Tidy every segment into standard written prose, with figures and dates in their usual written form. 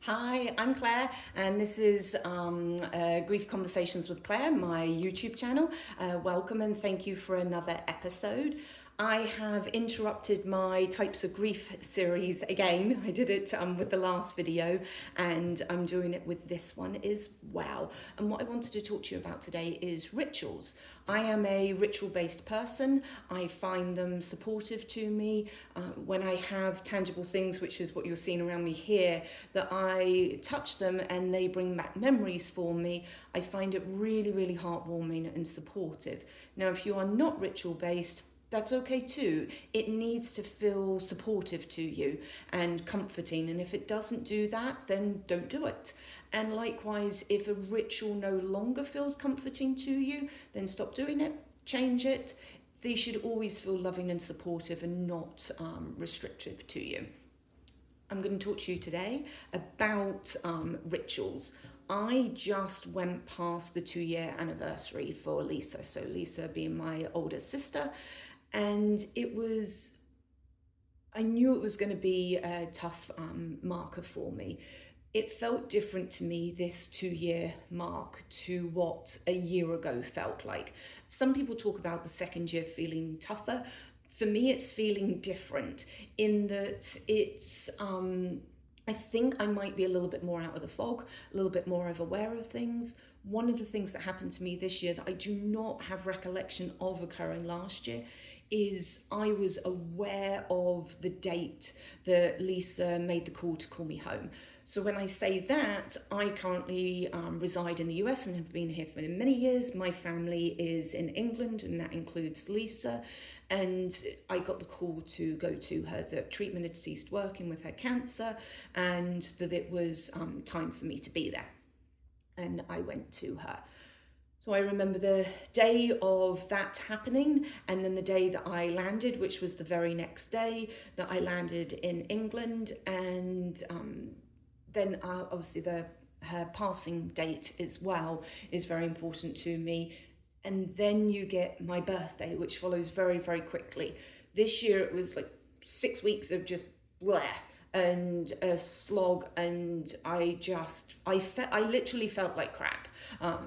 Hi, I'm Claire, and this is Grief Conversations with Claire, my YouTube channel. Welcome and thank you for another episode. I have interrupted my Types of Grief series again. I did it with the last video, and I'm doing it with this one as well. And what I wanted to talk to you about today is rituals. I am a ritual-based person. I find them supportive to me. When I have tangible things, which is what you're seeing around me here, that I touch them and they bring back memories for me, I find it really, really heartwarming and supportive. Now, if you are not ritual-based, that's okay too. It needs to feel supportive to you and comforting. And if it doesn't do that, then don't do it. And likewise, if a ritual no longer feels comforting to you, then stop doing it, change it. They should always feel loving and supportive and not restrictive to you. I'm going to talk to you today about rituals. I just went past the 2-year anniversary for Lisa. So Lisa being my older sister. And I knew it was going to be a tough marker for me. It felt different to me, this 2-year mark, to what a year ago felt like. Some people talk about the second year feeling tougher. For me, it's feeling different in that it's, I think I might be a little bit more out of the fog, a little bit more aware of things. One of the things that happened to me this year that I do not have recollection of occurring last year is I was aware of the date that Lisa made the call to call me home. So when I say that, I currently reside in the US and have been here for many years. My family is in England, and that includes Lisa. And I got the call to go to her that treatment had ceased working with her cancer, and that it was time for me to be there. And I went to her. So I remember the day of that happening, and then the day that I landed, which was the very next day that I landed in England. And then obviously her passing date as well is very important to me. And then you get my birthday, which follows very, very quickly. This year it was like 6 weeks of just bleh and a slog, and I literally felt like crap,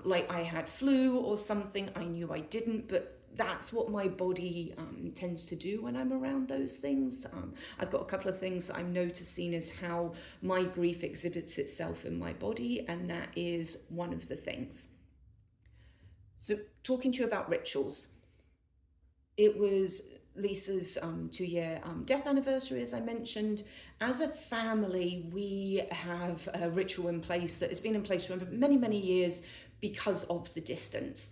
like I had flu or something. I knew I didn't, but that's what my body tends to do when I'm around those things. I've got a couple of things that I'm noticing as how my grief exhibits itself in my body, and that is one of the things. So talking to you about rituals, it was Lisa's 2-year death anniversary, as I mentioned. As a family, we have a ritual in place that has been in place for many, many years because of the distance.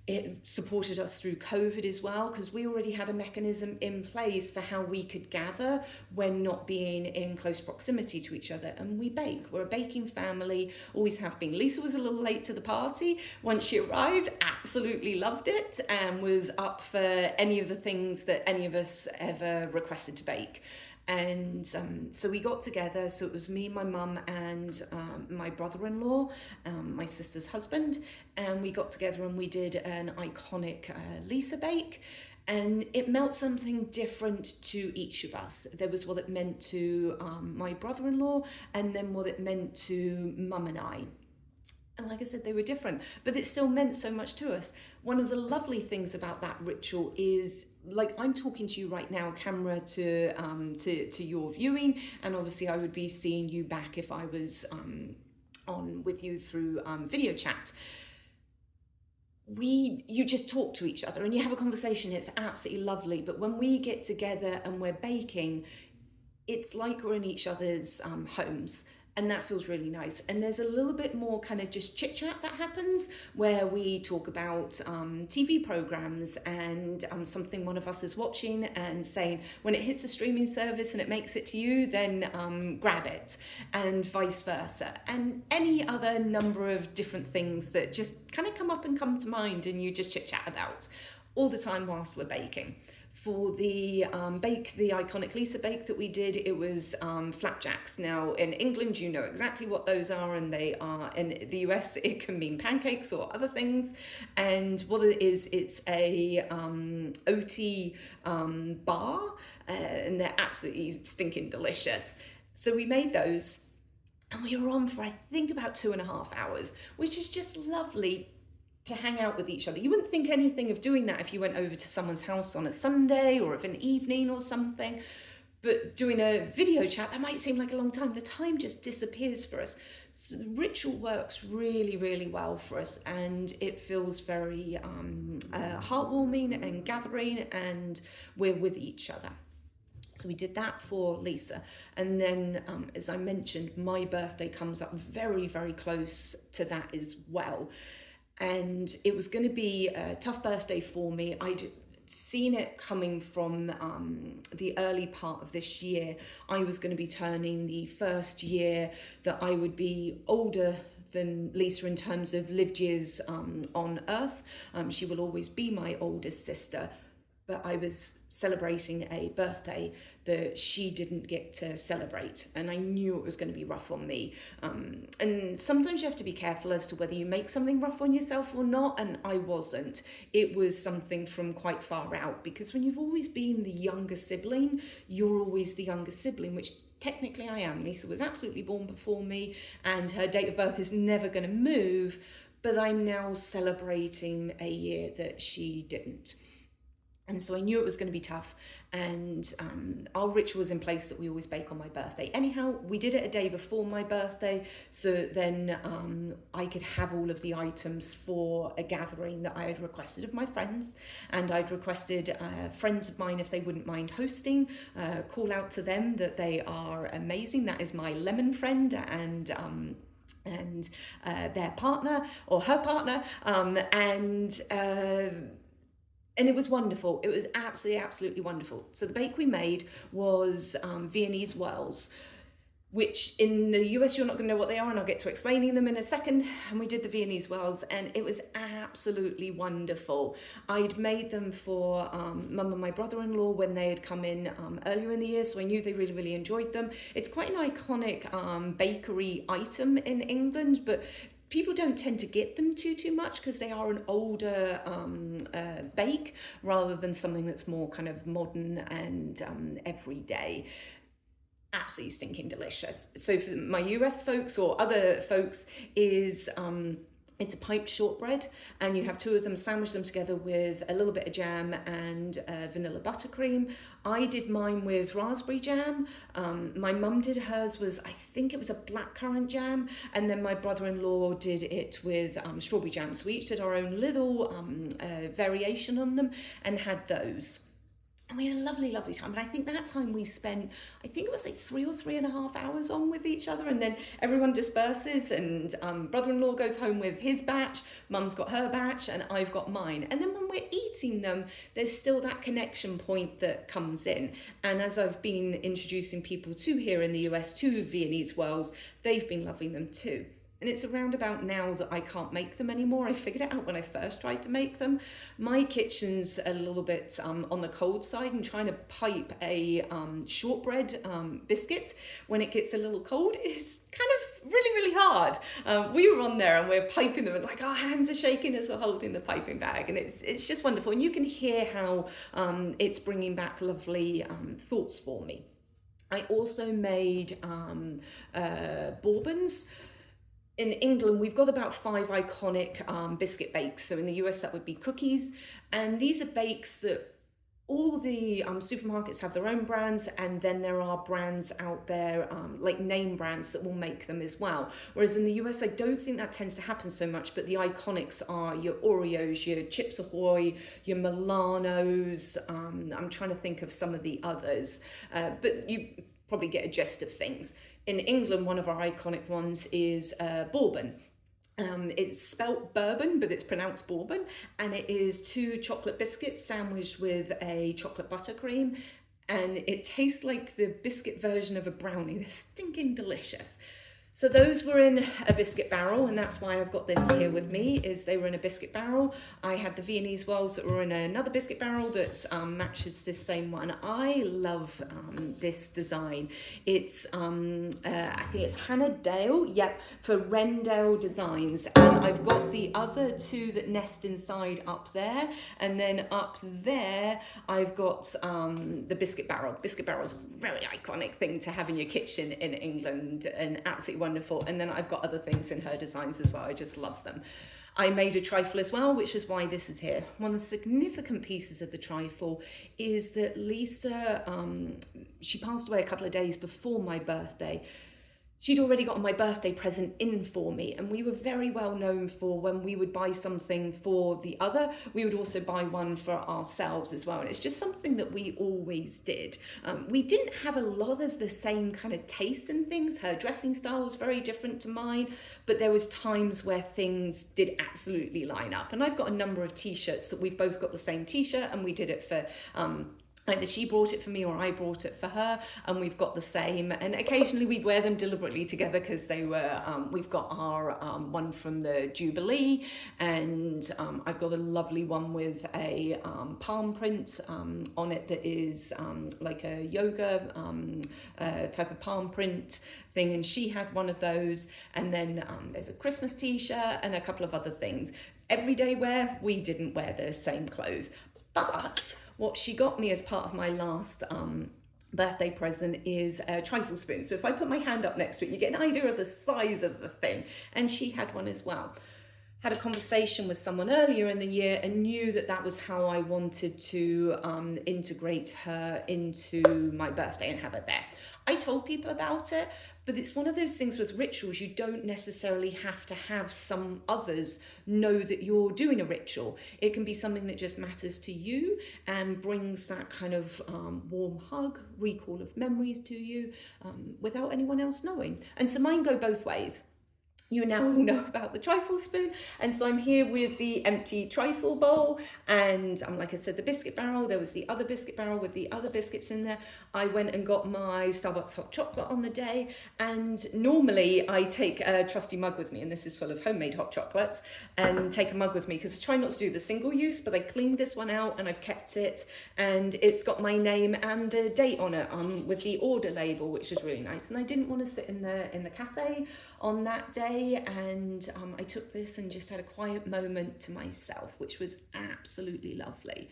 It supported us through COVID as well, because we already had a mechanism in place for how we could gather when not being in close proximity to each other. And we bake. We're a baking family, always have been. Lisa was a little late to the party. Once she arrived, absolutely loved it and was up for any of the things that any of us ever requested to bake. And so we got together. So it was me, my mum, and my brother-in-law, my sister's husband, and we got together and we did an iconic Lisa bake. And it meant something different to each of us. There was what it meant to my brother-in-law, and then what it meant to mum and I. And like I said, they were different, but it still meant so much to us. One of the lovely things about that ritual is, like, I'm talking to you right now, camera to your viewing, and obviously I would be seeing you back if I was on with you through video chat. You just talk to each other and you have a conversation. It's absolutely lovely. But when we get together and we're baking, it's like we're in each other's homes. And that feels really nice. And there's a little bit more kind of just chit chat that happens where we talk about TV programs and something one of us is watching and saying, when it hits a streaming service and it makes it to you, then grab it, and vice versa. And any other number of different things that just kind of come up and come to mind and you just chit chat about all the time whilst we're baking. For the bake, the iconic Lisa bake that we did, it was flapjacks. Now in England, you know exactly what those are, and they are in the US, it can mean pancakes or other things. And what it is, it's a oaty bar, and they're absolutely stinking delicious. So we made those. And we were on for, I think, about 2.5 hours, which is just lovely to hang out with each other. You wouldn't think anything of doing that if you went over to someone's house on a Sunday or of an evening or something. But doing a video chat, that might seem like a long time. The time just disappears for us. So the ritual works really, really well for us, and it feels very heartwarming and gathering, and we're with each other. So we did that for Lisa. And then, as I mentioned, my birthday comes up very, very close to that as well. And it was going to be a tough birthday for me. I'd seen it coming from the early part of this year. I was going to be turning the first year that I would be older than Lisa in terms of lived years on Earth. She will always be my oldest sister, but I was celebrating a birthday that she didn't get to celebrate, and I knew it was going to be rough on me. And sometimes you have to be careful as to whether you make something rough on yourself or not, and I wasn't. It was something from quite far out, because when you've always been the younger sibling, you're always the younger sibling, which technically I am. Lisa was absolutely born before me, and her date of birth is never going to move, but I'm now celebrating a year that she didn't. And so I knew it was going to be tough, and our ritual was in place that we always bake on my birthday. Anyhow, we did it a day before my birthday, so then I could have all of the items for a gathering that I had requested of my friends, and I'd requested friends of mine, if they wouldn't mind hosting, call out to them that they are amazing. That is my lemon friend and their partner or her partner, and it was wonderful. It was absolutely wonderful. So the bake we made was Viennese whirls, which in the US you're not going to know what they are, and I'll get to explaining them in a second. And we did the Viennese whirls, and it was absolutely wonderful. I'd made them for Mum and my brother-in-law when they had come in earlier in the year, so I knew they really, really enjoyed them. It's quite an iconic bakery item in England, but people don't tend to get them too much because they are an older bake rather than something that's more kind of modern and everyday. Absolutely stinking delicious. So for my US folks or other folks is it's a piped shortbread, and you have two of them, sandwich them together with a little bit of jam and vanilla buttercream. I did mine with raspberry jam. My mum did hers was, I think it was a blackcurrant jam, and then my brother-in-law did it with strawberry jam. So we each did our own little variation on them and had those. And we had a lovely, lovely time. And I think that time we spent, I think it was like 3.5 hours on with each other. And then everyone disperses, and brother-in-law goes home with his batch, mum's got her batch, and I've got mine. And then when we're eating them, there's still that connection point that comes in. And as I've been introducing people to here in the US to Viennese whirls, they've been loving them too. And it's around about now that I can't make them anymore. I figured it out when I first tried to make them. My kitchen's a little bit on the cold side, and trying to pipe a shortbread biscuit when it gets a little cold is kind of really, really hard. We were on there and we're piping them, and like our hands are shaking as we're holding the piping bag, and it's just wonderful. And you can hear how it's bringing back lovely thoughts for me. I also made bourbons. In England, we've got about 5 iconic biscuit bakes. So in the US, that would be cookies. And these are bakes that all the supermarkets have their own brands, and then there are brands out there, like name brands, that will make them as well. Whereas in the US, I don't think that tends to happen so much, but the iconics are your Oreos, your Chips Ahoy, your Milanos. I'm trying to think of some of the others, but you probably get a gist of things. In England, one of our iconic ones is bourbon. It's spelt bourbon, but it's pronounced bourbon, and it is 2 chocolate biscuits sandwiched with a chocolate buttercream, and it tastes like the biscuit version of a brownie. They're stinking delicious. So those were in a biscuit barrel, and that's why I've got this here with me, is they were in a biscuit barrel. I had the Viennese whirls that were in another biscuit barrel that matches this same one. I love this design. It's, I think it's Hannah Dale, yep, for Rendell Designs. And I've got the other 2 that nest inside up there. And then up there, I've got the biscuit barrel. Biscuit barrel is a very iconic thing to have in your kitchen in England, and absolutely wonderful. wonderful. And then I've got other things in her designs as well. I just love them. I made a trifle as well, which is why this is here. One of the significant pieces of the trifle is that Lisa, she passed away a couple of days before my birthday. She'd already gotten my birthday present in for me, and we were very well known for when we would buy something for the other, we would also buy one for ourselves as well. And it's just something that we always did. We didn't have a lot of the same kind of taste in things. Her dressing style was very different to mine, but there was times where things did absolutely line up. And I've got a number of t-shirts that we've both got the same t-shirt, and we did it for either she brought it for me or I brought it for her, and we've got the same. And occasionally we'd wear them deliberately together because they were, we've got our one from the Jubilee, and I've got a lovely one with a palm print on it that is like a yoga type of palm print thing, and she had one of those. And then there's a Christmas t-shirt and a couple of other things. Everyday wear, we didn't wear the same clothes, but what she got me as part of my last birthday present is a trifle spoon. So if I put my hand up next to it, you get an idea of the size of the thing. And she had one as well. Had a conversation with someone earlier in the year and knew that that was how I wanted to integrate her into my birthday and have it there. I told people about it, but it's one of those things with rituals, you don't necessarily have to have some others know that you're doing a ritual. It can be something that just matters to you and brings that kind of warm hug, recall of memories to you without anyone else knowing. And so mine go both ways. You now all know about the trifle spoon, and so I'm here with the empty trifle bowl, and like I said, the biscuit barrel. There was the other biscuit barrel with the other biscuits in there. I went and got my Starbucks hot chocolate on the day, and normally I take a trusty mug with me, and this is full of homemade hot chocolates, and take a mug with me because I try not to do the single use, but I cleaned this one out and I've kept it, and it's got my name and the date on it with the order label, which is really nice. And I didn't want to sit in the cafe on that day, and I took this and just had a quiet moment to myself, which was absolutely lovely.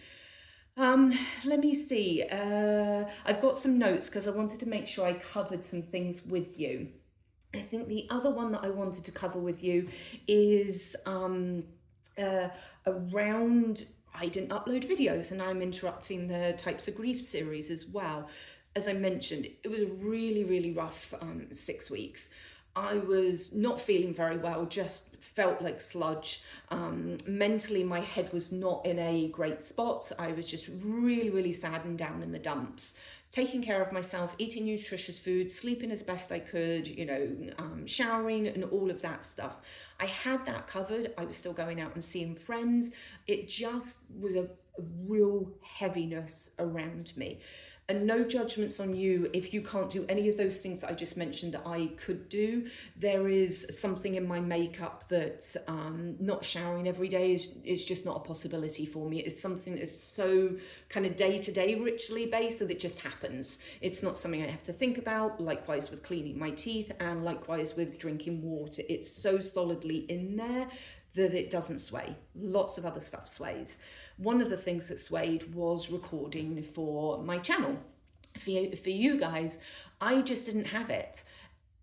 Let me see, I've got some notes because I wanted to make sure I covered some things with you. I think the other one that I wanted to cover with you is around, I didn't upload videos, and I'm interrupting the Types of Grief series as well. As I mentioned, it was a really, really rough 6 weeks. I was not feeling very well, just felt like sludge. Mentally, my head was not in a great spot. I was just really, really sad and down in the dumps. Taking care of myself, eating nutritious food, sleeping as best I could, showering and all of that stuff. I had that covered. I was still going out and seeing friends. It just was a real heaviness around me. And no judgments on you if you can't do any of those things that I just mentioned that I could do. There is something in my makeup that not showering every day is just not a possibility for me. It is something that is so kind of day-to-day ritually based that it just happens. It's not something I have to think about. Likewise with cleaning my teeth, and likewise with drinking water. It's so solidly in there that it doesn't sway. Lots of other stuff sways. One of the things that swayed was recording for my channel. For you guys, I just didn't have it.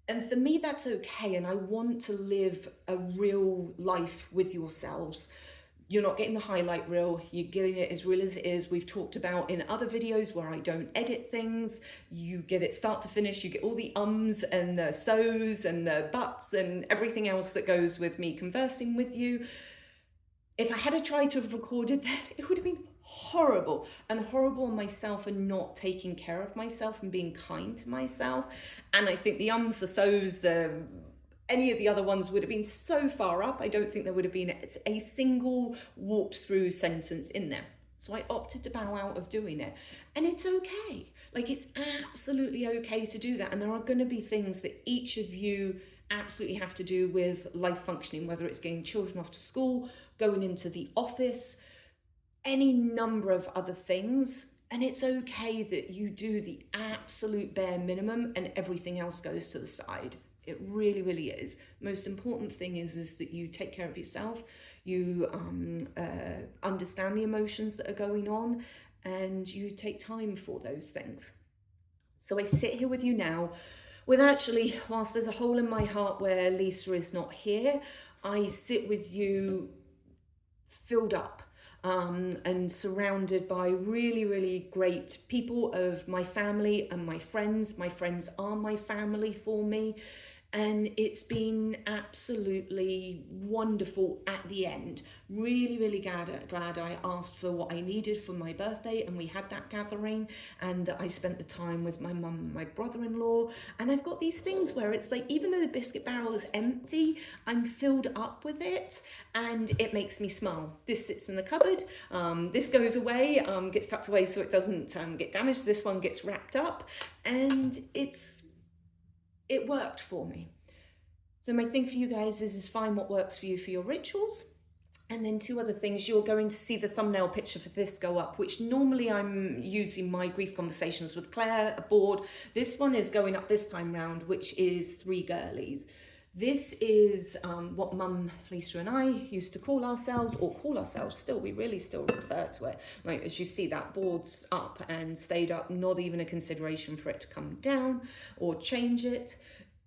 And for me, that's okay. And I want to live a real life with yourselves. You're not getting the highlight reel, you're getting it as real as it is. We've talked about in other videos where I don't edit things. You get it start to finish, you get all the ums and the so's and the buts and everything else that goes with me conversing with you. If I had tried to have recorded that, it would have been horrible, and horrible on myself and not taking care of myself and being kind to myself. And I think the ums, the so's, any of the other ones would have been so far up, I don't think there would have been a single walked through sentence in there. So I opted to bow out of doing it. And it's okay. Like, it's absolutely okay to do that. And there are going to be things that each of you absolutely have to do with life functioning, whether it's getting children off to school, going into the office, any number of other things. And it's okay that you do the absolute bare minimum and everything else goes to the side. It really, really is. Most important thing is that you take care of yourself, you understand the emotions that are going on, and you take time for those things. So I sit here with you now Well, actually, whilst there's a hole in my heart where Lisa is not here, I sit with you filled up and surrounded by really, really great people of my family and my friends. My friends are my family for me. And it's been absolutely wonderful at the end. Really, really glad I asked for what I needed for my birthday and we had that gathering, and that I spent the time with my mum and my brother-in-law. And I've got these things where it's like, even though the biscuit barrel is empty, I'm filled up with it and it makes me smile. This sits in the cupboard. This goes away, gets tucked away so it doesn't get damaged. This one gets wrapped up, and it worked for me. So my thing for you guys is find what works for you for your rituals. And then two other things, you're going to see the thumbnail picture for this go up, which normally I'm using my grief conversations with Claire, a board. This one is going up this time round, which is 3 girlies. This is what Mum, Lisa and I used to call ourselves, or call ourselves still, we really still refer to it. Like, as you see, that board's up and stayed up, not even a consideration for it to come down or change it,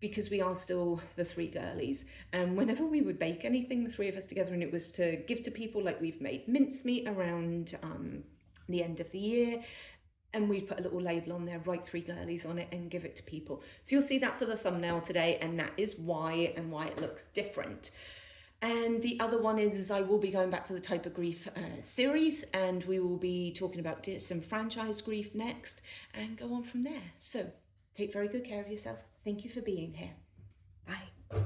because we are still the 3 girlies. And whenever we would bake anything, the 3 of us together, and it was to give to people, like we've made mincemeat around the end of the year, and we put a little label on there, write 3 girlies on it and give it to people. So you'll see that for the thumbnail today, and that is why, and why it looks different. And the other one is I will be going back to the Type of Grief series, and we will be talking about disenfranchised grief next and go on from there. So take very good care of yourself. Thank you for being here. Bye.